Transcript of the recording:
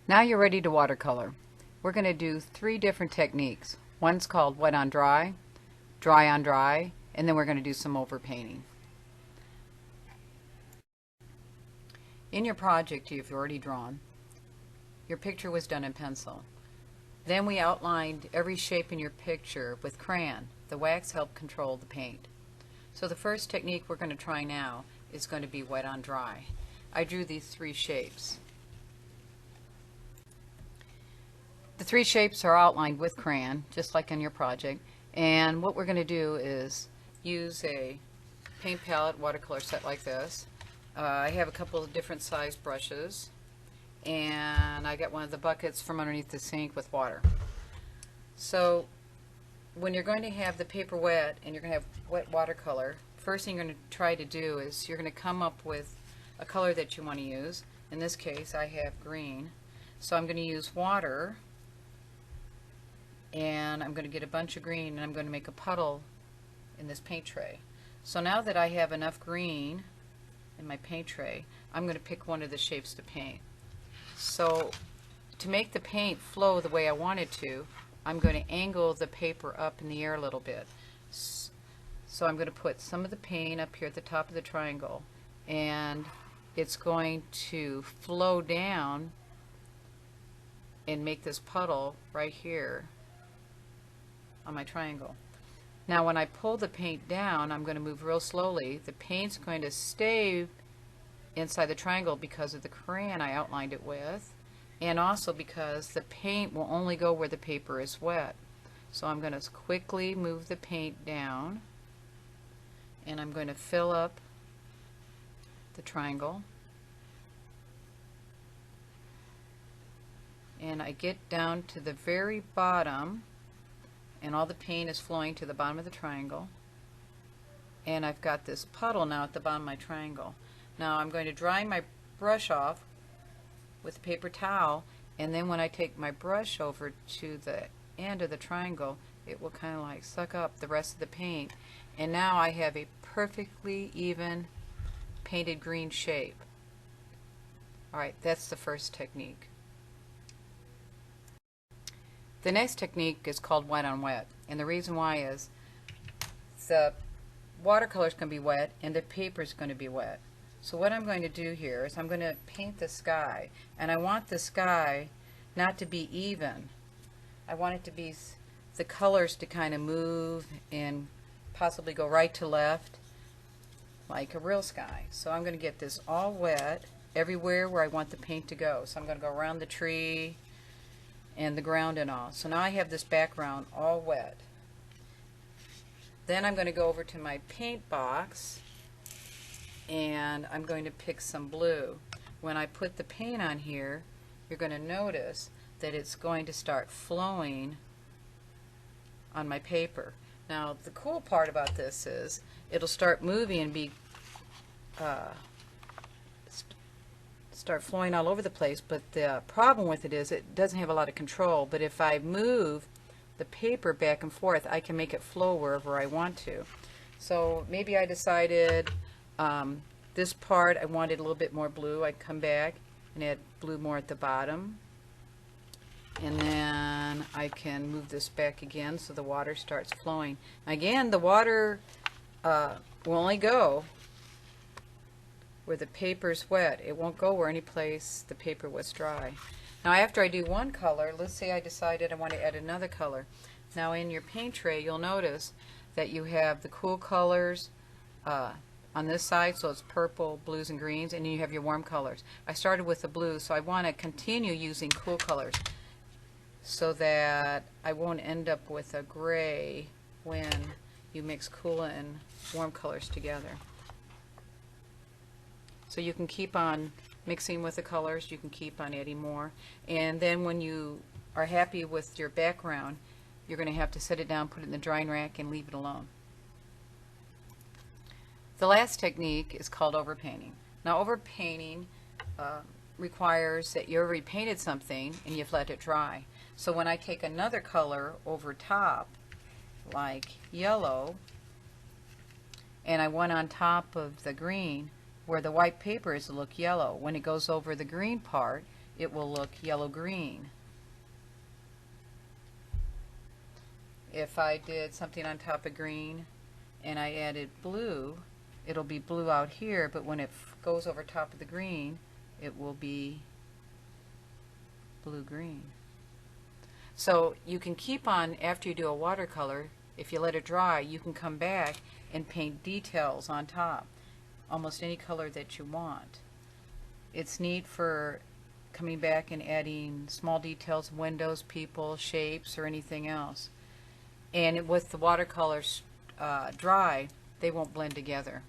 Now you're ready to watercolor. We're going to do 3 different techniques. One's called wet on dry, dry on dry, and then we're going to do some overpainting. In your project you've already drawn, your picture was done in pencil. Then we outlined every shape in your picture with crayon. The wax helped control the paint. So the first technique we're going to try now is going to be wet on dry. I drew these 3 shapes. The 3 shapes are outlined with crayon, just like in your project. And what we're going to do is use a paint palette watercolor set like this. I have a couple of different size brushes, and I got one of the buckets from underneath the sink with water. So when you're going to have the paper wet and you're going to have wet watercolor, first thing you're going to try to do is you're going to come up with a color that you want to use. In this case I have green, so I'm going to use water, and I'm going to get a bunch of green and I'm going to make a puddle in this paint tray. So now that I have enough green in my paint tray, I'm going to pick one of the shapes to paint. So to make the paint flow the way I want it to, I'm going to angle the paper up in the air a little bit. So I'm going to put some of the paint up here at the top of the triangle, and it's going to flow down and make this puddle right here on my triangle. Now when I pull the paint down, I'm going to move real slowly. The paint's going to stay inside the triangle because of the crayon I outlined it with, and also because the paint will only go where the paper is wet. So I'm going to quickly move the paint down, and I'm going to fill up the triangle, and I get down to the very bottom, and all the paint is flowing to the bottom of the triangle, and I've got this puddle now at the bottom of my triangle. Now I'm going to dry my brush off with a paper towel, and then when I take my brush over to the end of the triangle, it will kind of like suck up the rest of the paint, and now I have a perfectly even painted green shape. Alright, that's the first technique. The next technique is called wet on wet, and the reason why is the watercolor is going to be wet and the paper is going to be wet. So what I'm going to do here is I'm going to paint the sky, and I want the sky not to be even. I want it to be the colors to kind of move and possibly go right to left like a real sky. So I'm going to get this all wet everywhere where I want the paint to go. So I'm going to go around the tree and the ground and all. So now I have this background all wet. Then I'm going to go over to my paint box, and I'm going to pick some blue. When I put the paint on here, you're going to notice that it's going to start flowing on my paper. Now the cool part about this is it'll start moving and be start flowing all over the place, but the problem with it is it doesn't have a lot of control. But if I move the paper back and forth, I can make it flow wherever I want to. So maybe I decided this part I wanted a little bit more blue. I'd come back and add blue more at the bottom, and then I can move this back again so the water starts flowing. Again, the water will only go where the paper's wet. It won't go where any place the paper was dry. Now after I do one color, let's say I decided I want to add another color. Now in your paint tray you'll notice that you have the cool colors on this side, so it's purple, blues, and greens, and then you have your warm colors. I started with the blue, so I want to continue using cool colors so that I won't end up with a gray when you mix cool and warm colors together. So you can keep on mixing with the colors, you can keep on adding more, and then when you are happy with your background, you're going to have to set it down, put it in the drying rack, and leave it alone. The last technique is called overpainting. Now overpainting requires that you already painted something and you've let it dry. So when I take another color over top, like yellow, and I went on top of the green, where the white paper is to look yellow, when it goes over the green part, it will look yellow-green. If I did something on top of green and I added blue, it'll be blue out here, but when it goes over top of the green, it will be blue-green. So you can keep on, after you do a watercolor, if you let it dry, you can come back and paint details on top, almost any color that you want. It's neat for coming back and adding small details, windows, people, shapes, or anything else. And with the watercolors dry, they won't blend together.